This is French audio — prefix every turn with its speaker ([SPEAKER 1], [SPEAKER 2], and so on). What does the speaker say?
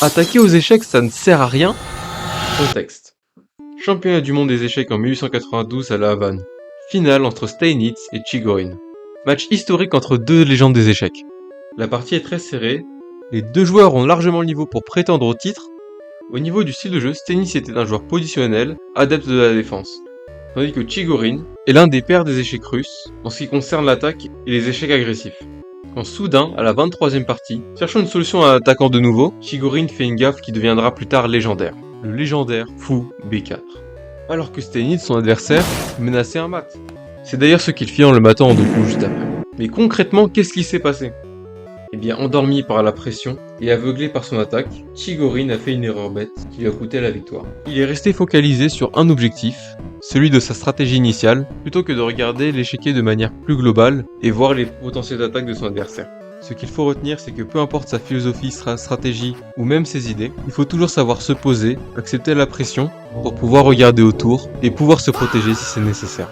[SPEAKER 1] Attaquer aux échecs, ça ne sert à rien. Contexte. Championnat du monde des échecs en 1892 à La Havane. Finale entre Steinitz et Chigorin. Match historique entre deux légendes des échecs. La partie est très serrée, les deux joueurs ont largement le niveau pour prétendre au titre. Au niveau du style de jeu, Steinitz était un joueur positionnel, adepte de la défense, tandis que Chigorin est l'un des pères des échecs russes en ce qui concerne l'attaque et les échecs agressifs. Quand soudain, à la 23e partie, cherchant une solution à l'attaquant de nouveau, Chigorin fait une gaffe qui deviendra plus tard légendaire. Le légendaire fou B4. Alors que Steinitz, son adversaire, menaçait un mat. C'est d'ailleurs ce qu'il fit en le matant en deux coups juste après. Mais concrètement, qu'est-ce qui s'est passé? Eh bien, endormi par la pression et aveuglé par son attaque, Chigorin a fait une erreur bête qui lui a coûté la victoire. Il est resté focalisé sur un objectif, celui de sa stratégie initiale, plutôt que de regarder l'échiquier de manière plus globale et voir les potentielles attaques de son adversaire. Ce qu'il faut retenir, c'est que peu importe sa philosophie, sa stratégie ou même ses idées, il faut toujours savoir se poser, accepter la pression pour pouvoir regarder autour et pouvoir se protéger si c'est nécessaire.